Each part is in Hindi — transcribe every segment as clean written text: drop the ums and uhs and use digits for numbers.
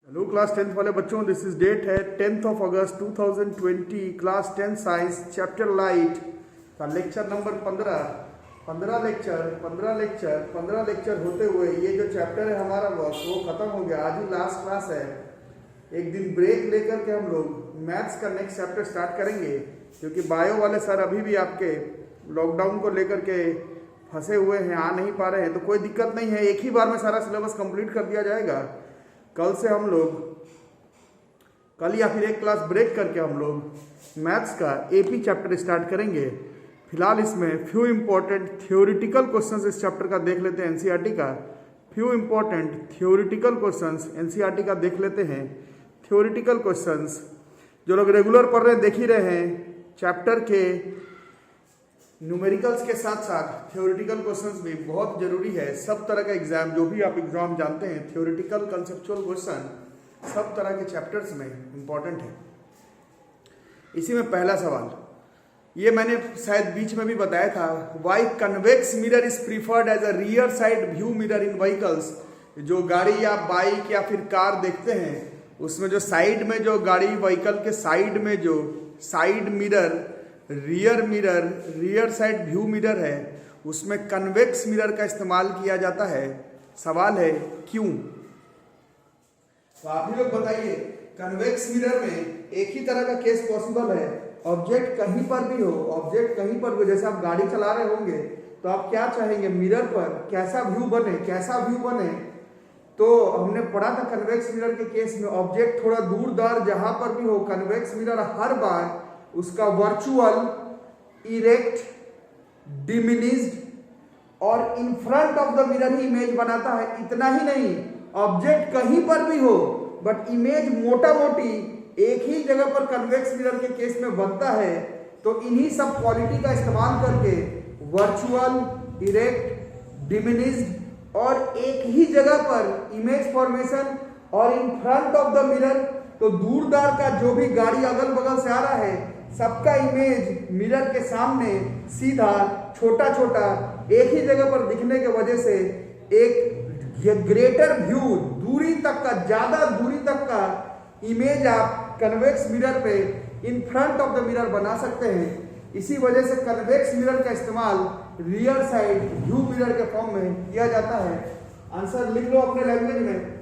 हेलो क्लास 10th वाले बच्चों, दिस इज डेट है 10th of August 2020, class 10 science chapter light का लेक्चर नंबर 15 लेक्चर होते हुए ये जो चैप्टर है हमारा बस वो खत्म हो गया। आज ही लास्ट क्लास है। एक दिन ब्रेक लेकर के हम लोग मैथ्स का नेक्स्ट चैप्टर स्टार्ट करेंगे, क्योंकि बायो वाले सर अभी भी आपके लॉकडाउन को लेकर के फंसे हुए हैं, आ नहीं पा रहे हैं। तो कोई दिक्कत नहीं है, एक ही बार में सारा सिलेबस कंप्लीट कर दिया जाएगा। कल से हम लोग कल या फिर एक क्लास ब्रेक करके हम लोग मैथ्स का एपी चैप्टर स्टार्ट करेंगे। फिलहाल इसमें फ्यू इंपॉर्टेंट थ्योरेटिकल क्वेश्चंस इस चैप्टर का देख लेते हैं, एनसीईआरटी का। Few important theoretical questions NCERT का देख लेते हैं। थ्योरेटिकल क्वेश्चंस जो लोग रेगुलर पढ़ रहे हैं देख ही रहे हैं, चैप्टर के न्यूमेरिकल्स के साथ साथ थ्योरेटिकल क्वेश्चंस भी बहुत जरूरी है। सब तरह का एग्जाम, जो भी आप एग्जाम जानते हैं, थ्योरेटिकल कंसेप्चुअल क्वेश्चन सब तरह के चैप्टर्स में इंपॉर्टेंट है। इसी में पहला सवाल, ये मैंने शायद बीच में भी बताया था, why convex mirror is preferred as a rear side view mirror in vehicles. जो गाड़ी या बाइक या फिर कार देखते हैं उसमें जो साइड में जो गाड़ी व्हीकल के साइड में जो side mirror rear side view mirror है, उसमें कन्वेक्स मिरर का इस्तेमाल किया जाता है। सवाल है क्यों? तो आप ही लोग बताइए, कन्वेक्स मिरर में एक ही तरह का केस पॉसिबल है। ऑब्जेक्ट कहीं पर भी हो, जैसे आप गाड़ी चला रहे होंगे तो आप क्या चाहेंगे, मिरर पर कैसा व्यू बने। तो हमने पढ़ा था कन्वेक्स मिरर के केस में, ऑब्जेक्ट थोड़ा दूर दार जहां पर भी हो, कन्वेक्स मिरर हर बार उसका वर्चुअल, इरेक्ट, डिमिनिश्ड और in front of the mirror he image बनाता है। इतना ही नहीं, ऑब्जेक्ट कहीं पर भी हो बट इमेज मोटा मोटी एक ही जगह पर कन्वेक्स मिरर के केस में बनता है। तो इन्हीं सब क्वालिटी का इस्तेमाल करके वर्चुअल, इरेक्ट, डिमिनिश्ड और एक ही जगह पर इमेज फॉर्मेशन और in front of the mirror, तो दूरदार का जो भी गाड़ी अगल बगल से आ रहा है सबका इमेज मिरर के सामने सीधा छोटा छोटा एक ही जगह पर दिखने की वजह से एक ग्रेटर व्यू, दूरी तक का, ज्यादा दूरी तक का इमेज आप कन्वेक्स मिरर पे in front of the mirror बना सकते हैं। इसी वजह से कन्वेक्स मिरर का इस्तेमाल रियर साइड व्यू मिरर के फॉर्म में किया जाता है। आंसर लिख लो अपने लैंग्वेज में।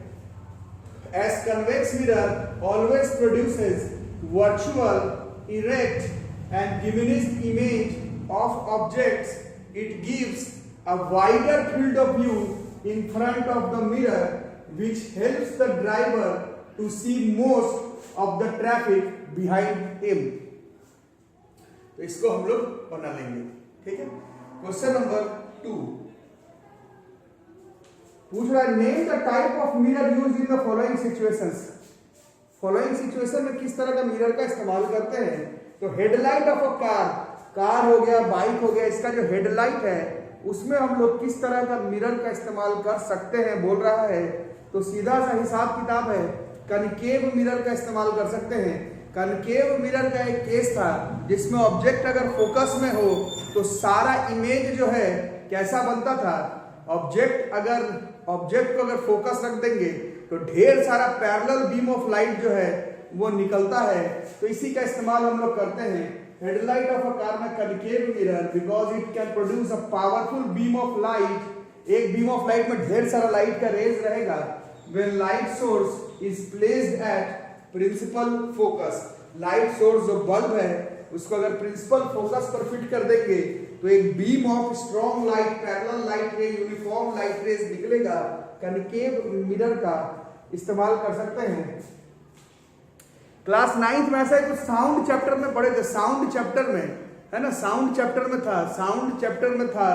As convex mirror always produces virtual, erect and diminished image of objects, it gives a wider field of view in front of the mirror, which helps the driver to see most of the traffic behind him. तो इसको हम लोग बना लेंगे, ठीक है। क्वेश्चन नंबर 2 पूछ रहा है, name the type of mirror used in the following situations. Following situation में किस तरह का मिरर का इस्तेमाल करते हैं? तो हेडलाइट ऑफ अ कार हो गया, बाइक हो गया, इसका जो हेडलाइट है उसमें हम लोग किस तरह का मिरर का इस्तेमाल कर सकते हैं बोल रहा है। तो सीधा सा हिसाब किताब है, कनकेव मिरर का इस्तेमाल कर सकते हैं। कनकेव मिरर का एक केस था जिसमें ऑब्जेक्ट अगर फोकस में हो तो सारा इमेज जो है कैसा बनता था, ऑब्जेक्ट को अगर फोकस रख देंगे तो ढेर सारा पैरेलल बीम ऑफ लाइट जो है वो निकलता है। तो इसी का इस्तेमाल हम लोग करते हैं। हेडलाइट ऑफ अ कार में concave mirror, because it can produce a powerful beam of light. एक बीम ऑफ लाइट में ढेर सारा लाइट का रेज रहेगा। When light source is placed at principal focus, light source जो बल्ब है उसको अगर प्रिंसिपल फोकस पर फिट कर देंगे तो एक beam of strong light, parallel light रे, यूनिफॉर्म लाइट रेज निकलेगा। कनकेव मिरर का इस्तेमाल कर सकते हैं। क्लास 9th में ऐसा कुछ साउंड चैप्टर में पढ़े थे, साउंड चैप्टर में है ना, साउंड चैप्टर में था,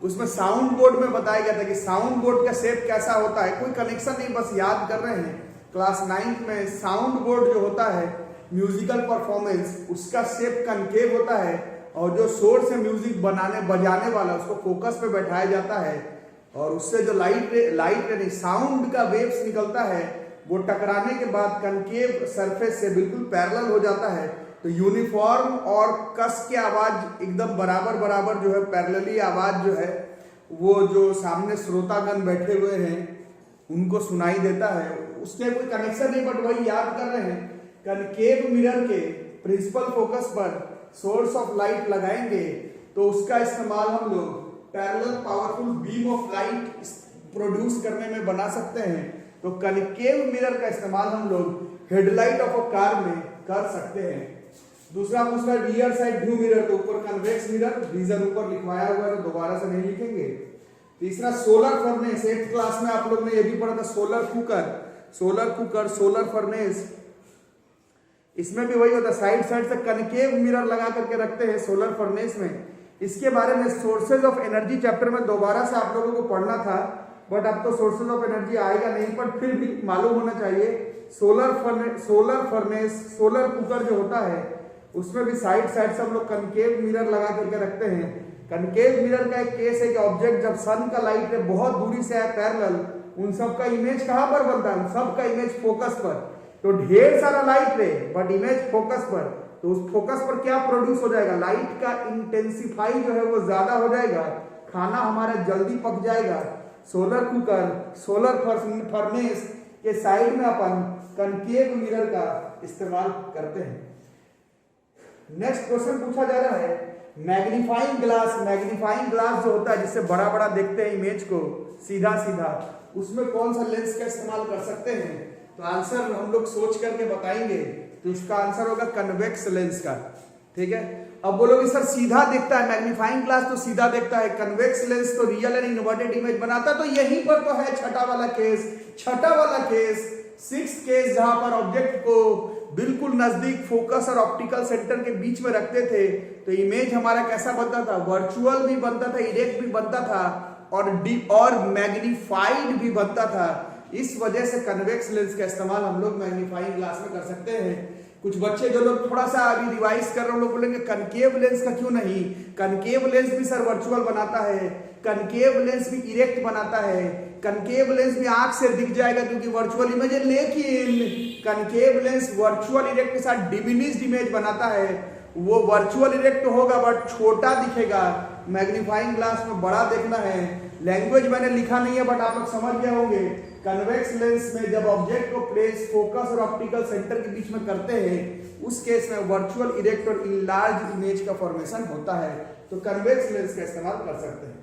उसमें साउंड बोर्ड में बताया गया था कि साउंड बोर्ड का शेप कैसा होता है। कोई कनेक्शन नहीं, बस याद कर रहे हैं। क्लास 9th में साउंड बोर्ड जो होता है म्यूजिकल परफॉर्मेंस, उसका शेप कनकेव होता है और जो सोर्स है म्यूजिक बजाने वाला उसको फोकस पे बैठाया जाता है और उससे जो लाइट साउंड का वेव्स निकलता है वो टकराने के बाद कनकेव सरफेस से बिल्कुल पैरेलल हो जाता है। तो यूनिफॉर्म और कस की आवाज एकदम बराबर जो है, पैरेलली आवाज जो है वो जो सामने श्रोतागण बैठे हुए हैं उनको सुनाई देता है। उससे कोई कनेक्शन नहीं, बट वही याद कर रहे हैं। कनकेव मिरर के प्रिंसिपल फोकस पर सोर्स ऑफ लाइट लगाएंगे तो उसका इस्तेमाल हम लोग parallel powerful beam of light produce करने में बना सकते हैं। तो कनकेव मिरर का इस्तेमाल हम लोग हेडलाइट ऑफ अ कार में कर सकते हैं। दूसरा पूछ रहा है रियर साइड व्यू मिरर, तो ऊपर कन्वेक्स मिरर, रीजन ऊपर लिखवाया हुआ है तो दोबारा से नहीं लिखेंगे। तीसरा सोलर फर्नेस, 8th क्लास में आप लोग ने ये भी पढ़ा था, सोलर कुकर, सोलर फर्नेस। इसमें भी वही होता है, साइड से कनकेव मिरर लगा करके रखते हैं सोलर फर्नेस में। इसके बारे में सोर्सेज ऑफ एनर्जी चैप्टर में दोबारा से आप लोगों को पढ़ना था, बट अब तो सोर्सेज ऑफ एनर्जी आएगा नहीं, पर फिर भी मालूम होना चाहिए। सोलर फर्नेस, सोलर कुकर जो होता है उसमें भी साइड से हम लोग कनकेव मिरर लगा करके रखते हैं। कनकेव मिरर का एक केस है कि ऑब्जेक्ट जब सन का लाइट है बहुत दूरी से है पैरेलल, उन सब का इमेज कहां पर बनता है? उन सब का इमेज फोकस पर। तो ढेर सारा लाइट है बट इमेज फोकस पर, तो उस फोकस पर क्या प्रोड्यूस हो जाएगा? लाइट का इंटेंसिफाई जो है वो ज्यादा हो जाएगा, खाना हमारा जल्दी पक जाएगा। सोलर कुकर, सोलर फर्नेस के साइड में अपन कनकेव मिरर का इस्तेमाल करते हैं। नेक्स्ट क्वेश्चन पूछा जा रहा है मैग्नीफाइंग ग्लास जो होता है जिससे बड़ा बड़ा देखते हैं इमेज को सीधा, उसमें कौन सा लेंस का इस्तेमाल कर सकते हैं? तो आंसर हम लोग सोच करके बताएंगे, तो इसका आंसर होगा कन्वेक्स लेंस का। ठीक है, अब बोलोगे सर सीधा देखता है, मैग्नीफाइंग ग्लास तो सीधा देखता है, कन्वेक्स लेंस तो रियल एंड इन्वर्टेड इमेज बनाता है। तो यहीं पर तो है छठा वाला केस, 6th केस, जहां पर ऑब्जेक्ट को बिल्कुल नजदीक फोकस और ऑप्टिकल सेंटर के बीच में रखते थे तो इमेज हमारा कैसा बनता था? वर्चुअल भी बनता था, इरेक्ट भी बनता था और मैग्नीफाइड भी बनता था। इस वजह से कन्वेक्स लेंस का इस्तेमाल हम लोग मैग्नीफाइंग ग्लास में कर सकते हैं। कुछ बच्चे जो लोग थोड़ा सा अभी रिवाइज कर रहे हैं, लोग बोलेंगे कनकेव लेंस का क्यों नहीं? कनकेव लेंस भी सर वर्चुअल बनाता है, कनकेव लेंस भी इरेक्ट बनाता है, कनकेव लेंस भी आंख से दिख जाएगा क्योंकि वर्चुअल इमेज है, लेकिन कनकेव लेंस वर्चुअल इरेक्ट के साथ डिमिनिश्ड इमेज बनाता है। वो वर्चुअल इरेक्ट होगा बट छोटा दिखेगा, मैग्नीफाइंग ग्लास में बड़ा देखना है। लैंग्वेज मैंने लिखा नहीं है बट आप लोग समझ गए होंगे। कन्वेक्स लेंस में जब ऑब्जेक्ट को प्लेस फोकस और ऑप्टिकल सेंटर के बीच में करते हैं, उस केस में वर्चुअल इरेक्ट और इनलार्ज इमेज का फॉर्मेशन होता है। तो कन्वेक्स लेंस का इस्तेमाल कर सकते हैं।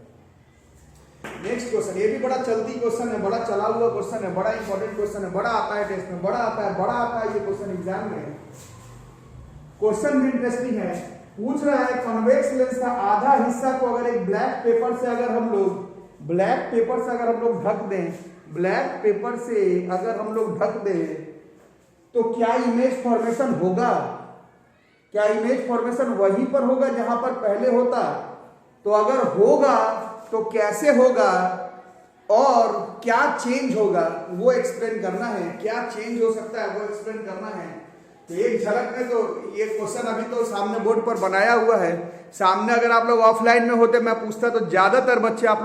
नेक्स्ट क्वेश्चन, ये भी बड़ा चलती क्वेश्चन है, बड़ा चला हुआ क्वेश्चन है, बड़ा इंपॉर्टेंट क्वेश्चन है, बड़ा आता है टेस्ट में, बड़ा आता है ये क्वेश्चन एग्जाम में। क्वेश्चन भी इंटरेस्टिंग है, पूछ रहा है कन्वेक्स लेंस का आधा हिस्सा को अगर एक ब्लैक पेपर से अगर हम लोग ढक दें तो क्या इमेज फॉर्मेशन होगा? क्या इमेज फॉर्मेशन वहीं पर होगा जहां पर पहले होता? तो अगर होगा तो कैसे होगा और क्या चेंज होगा वो एक्सप्लेन करना है। क्या चेंज हो सकता है वो एक्सप्लेन करना है। तो एक झलक में तो ये क्वेश्चन अभी तो सामने बोर्ड पर बनाया हुआ है, सामने अगर आप लोग ऑफलाइन में होते मैं पूछता तो ज्यादातर बच्चे आप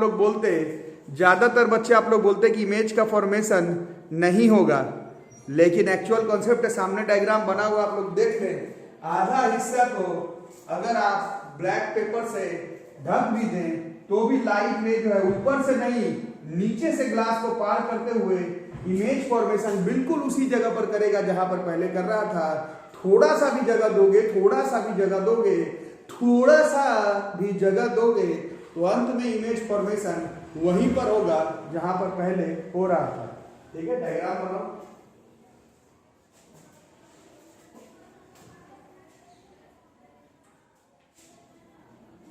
लोग बोलते कि इमेज का फॉर्मेशन नहीं होगा, लेकिन एक्चुअल कॉन्सेप्ट सामने डायग्राम बना हुआ आप लोग देख लें। आधा हिस्सा को अगर आप ब्लैक पेपर से ढक भी दें तो भी लाइट में जो है ऊपर से नहीं नीचे से ग्लास को पार करते हुए इमेज फॉर्मेशन बिल्कुल उसी जगह पर करेगा जहां पर पहले कर रहा था। थोड़ा सा भी जगह दोगे तो अंत में इमेज फॉर्मेशन वहीं पर होगा जहां पर पहले हो रहा था। ठीक है, डायग्राम बनाओ।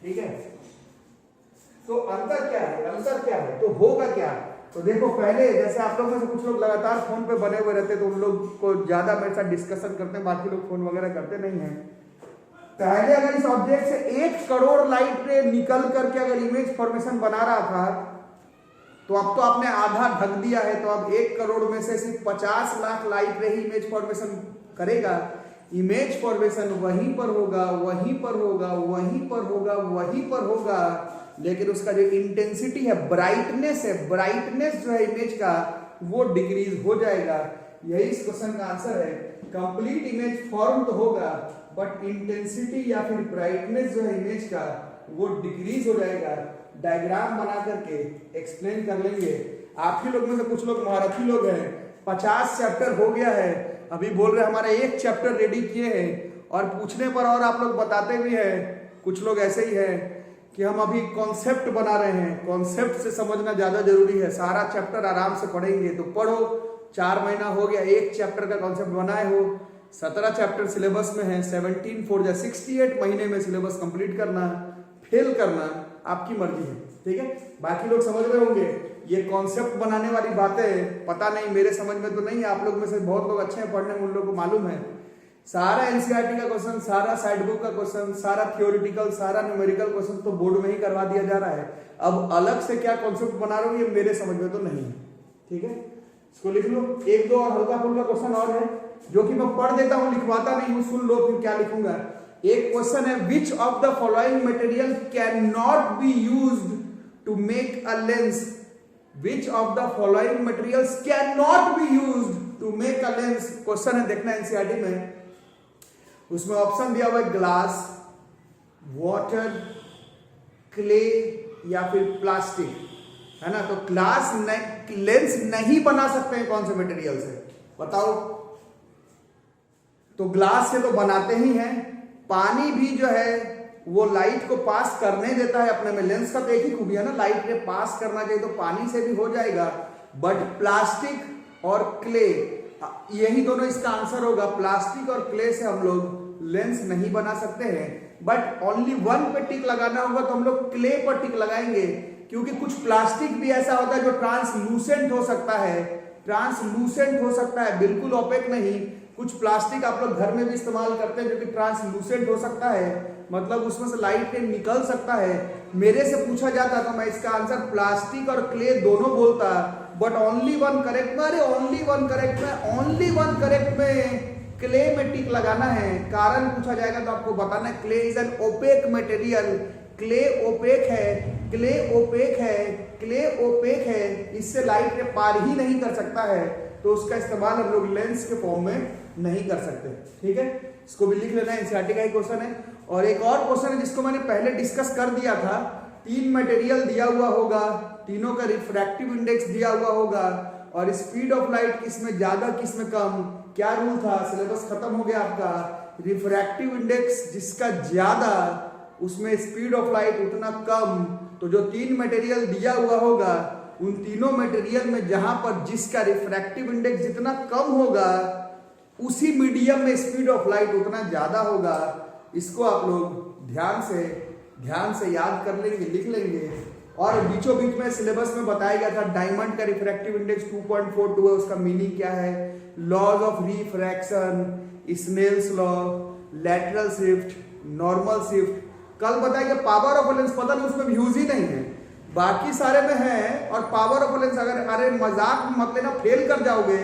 ठीक है, तो अंतर क्या है? तो होगा क्या? तो देखो, पहले जैसे आप लोगों में से कुछ लोग लगातार फोन पे बने हुए रहते तो उन लोग को ज्यादा मेरे साथ डिस्कशन करते हैं, बाकी लोग फोन वगैरह करते नहीं हैं। पहले अगर इस ऑब्जेक्ट से 1 करोड़ लाइट रे निकल करके अगर इमेज फॉर्मेशन बना रहा था तो अब तो आपने आधा ढक दिया है, तो अब 1 करोड़ में से सिर्फ 50 लाख लाइट रे ही इमेज फॉर्मेशन करेगा। इमेज फॉर्मेशन वहीं पर होगा, लेकिन उसका जो इंटेंसिटी है, ब्राइटनेस जो है इमेज का, वो डिक्रीज हो जाएगा। यही इस क्वेश्चन का आंसर है। कंप्लीट इमेज फॉर्म तो होगा बट इंटेंसिटी या फिर ब्राइटनेस जो है इमेज का वो डिक्रीज हो जाएगा। डायग्राम बना करके एक्सप्लेन कर लेंगे। आप ही लोग में से कुछ लोग महारथी लोग हैं, 50 चैप्टर हो गया है, अभी बोल रहे हमारा एक चैप्टर रेडी किए हैं, और पूछने पर और आप लोग बताते भी हैं, कुछ लोग ऐसे ही है कि हम अभी कॉन्सेप्ट बना रहे हैं। कॉन्सेप्ट से समझना ज्यादा जरूरी है। सारा चैप्टर आराम से पढ़ेंगे तो पढ़ो, 4 महीना हो गया, एक चैप्टर का कॉन्सेप्ट बनाए हो, 17 चैप्टर सिलेबस में है, 17 4 जा 68 महीने में सिलेबस कंप्लीट करना, फेल करना आपकी मर्जी है, ठीक है। बाकी लोग समझ रहे होंगे ये कॉन्सेप्ट बनाने वाली बातें, पता नहीं मेरे समझ में तो नहीं, आप लोग में से बहुत लोग अच्छे हैं पढ़ने में, उन लोगों को मालूम है। सारा एनसीईआरटी का क्वेश्चन, सारा साइड बुक का क्वेश्चन, सारा थियोरिटिकल, सारा न्यूमेरिकल क्वेश्चन तो बोर्ड में ही करवा दिया जा रहा है। अब अलग से क्या कॉन्सेप्ट बना रहे हो ये मेरे समझ में तो नहीं है, ठीक है। इसको लिख लो। एक दो और हल्का फुल्का क्वेश्चन और है जो कि मैं पढ़ देता हूं, लिखवाता नहीं हूं, सुन लो फिर क्या लिखूंगा। एक क्वेश्चन है, which of the following material can not be used to make a lens. Which of the following materials can not be used to make a lens. Question है, देखना एनसीईआरटी में, उसमें ऑप्शन दिया हुआ है ग्लास, वाटर, क्ले या फिर प्लास्टिक, है ना। तो ग्लास लेंस नहीं बना सकते हैं कौन से मटेरियल से, बताओ। तो ग्लास से तो बनाते ही हैं, पानी भी जो है वो लाइट को पास करने देता है अपने में, लेंस का तो एक ही खूबी है ना, लाइट के पास करना चाहिए, तो पानी से भी हो जाएगा। बट प्लास्टिक और क्ले, यही दोनों इसका आंसर होगा। प्लास्टिक और क्ले से हम लोग लेंस नहीं बना सकते हैं, बट ओनली वन पे टिक लगाना होगा तो हम लोग क्ले पर टिक लगाएंगे, क्योंकि कुछ प्लास्टिक भी ऐसा होता है जो ट्रांसलूसेंट हो सकता है, ट्रांसलूसेंट हो सकता है, बिल्कुल ओपेक नहीं। कुछ प्लास्टिक आप लोग घर में भी इस्तेमाल करते हैं जो कि ट्रांसलूसेंट हो सकता है, मतलब उसमें से लाइट निकल सकता है। मेरे से पूछा जाता तो मैं इसका आंसर प्लास्टिक और क्ले दोनों बोलता, बट ओनली वन करेक्ट में, अरे ओनली वन करेक्ट में, ओनली वन करेक्ट में क्ले में टिक लगाना है। कारण पूछा जाएगा तो आपको बताना है, clay is an opaque material, clay opaque है, क्ले ओपेक है, क्ले ओपेक है, इससे लाइट के पार ही नहीं कर सकता है, तो उसका इस्तेमाल हम लोग लेंस के फॉर्म में नहीं कर सकते, ठीक है। इसको भी लिख लेना है, एनसीईआरटी का ही क्वेश्चन है। और एक और क्वेश्चन है जिसको मैंने पहले डिस्कस कर दिया था, 3 मटेरियल दिया हुआ होगा, तीनों का रिफ्रैक्टिव इंडेक्स दिया हुआ होगा, और स्पीड ऑफ लाइट किसमें ज्यादा किसमें कम, क्या रूल था, सिलेबस खत्म हो गया आपका। रिफ्रैक्टिव इंडेक्स जिसका ज्यादा उसमें स्पीड ऑफ लाइट उतना कम, तो जो 3 मटेरियल दिया हुआ होगा उन तीनों मटेरियल में जहां पर जिसका रिफ्रैक्टिव इंडेक्स जितना कम होगा उसी मीडियम में स्पीड ऑफ लाइट उतना ज्यादा होगा। इसको आप लोग ध्यान से याद कर लेंगे, लिख लेंगे। और बीचों बीच में सिलेबस में बताया गया था डायमंड का रिफ्रैक्टिव इंडेक्स 2.42 है, उसका मीनिंग क्या है, laws of refraction, Snell's law, lateral shift, normal shift. कल बताया कि पावर ऑफ लेंस, पता नहीं उसमें व्यूज ही नहीं है, बाकी सारे में है। और पावर ऑफ लेंस अगर, अरे मजाक मत लेना, फेल कर जाओगे।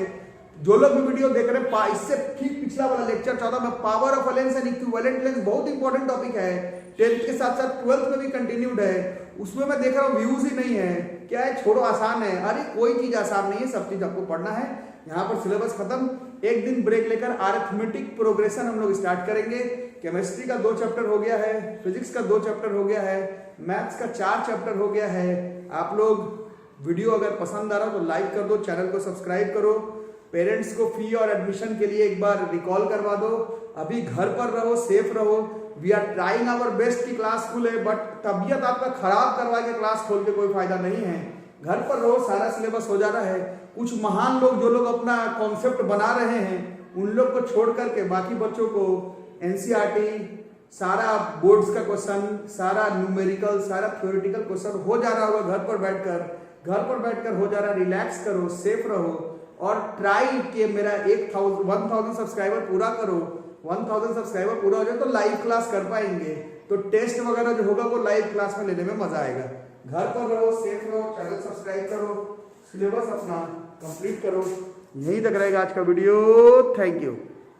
जो लोग भी वीडियो देख रहे हैं, इससे ठीक पिछला वाला लेक्चर 14 में power of lens and equivalent lens बहुत इंपॉर्टेंट टॉपिक है, 10th के साथ साथ 12th में भी कंटिन्यूड है। उसमें मैं देख रहा हूँ व्यूज ही नहीं है, क्या है, छोड़ो, आसान है। अरे कोई चीज आसान नहीं है, सब चीज आपको पढ़ना है। यहाँ पर सिलेबस खत्म, एक दिन ब्रेक लेकर अरिथमेटिक प्रोग्रेशन हम लोग स्टार्ट करेंगे। केमिस्ट्री का 2 चैप्टर हो गया है, फिजिक्स का 2 चैप्टर हो गया है, मैथ्स का 4 चैप्टर हो गया है। आप लोग वीडियो अगर पसंद आ रहा हो तो लाइक कर दो, चैनल को सब्सक्राइब करो, पेरेंट्स को फी और एडमिशन के लिए एक बार रिकॉल करवा दो। अभी घर पर रहो, सेफ रहो। We are trying our best की क्लास खुले, बट तबीयत आपका खराब करवा के क्लास खोल के कोई फायदा नहीं है। घर पर रहो, सारा सिलेबस हो जा रहा है। कुछ महान लोग जो लोग अपना कॉन्सेप्ट बना रहे हैं उन लोग को छोड़ करके बाकी बच्चों को एनसीईआरटी, सारा बोर्ड्स का क्वेश्चन, सारा न्यूमेरिकल, सारा थ्योरेटिकल क्वेश्चन हो जा रहा होगा घर पर बैठकर हो जा रहा है। रिलैक्स करो, सेफ रहो और ट्राई कि मेरा 1000 सब्सक्राइबर पूरा करो। 1000 सब्सक्राइबर पूरा हो जाए तो लाइव क्लास कर पाएंगे, तो टेस्ट वगैरह जो होगा वो लाइव क्लास में लेने में मजा आएगा। घर पर रहो, सेफ रहो, चैनल सब्सक्राइब करो, सिलेबस अपना कंप्लीट करो। यहीं तक रहेगा आज का वीडियो। Thank you.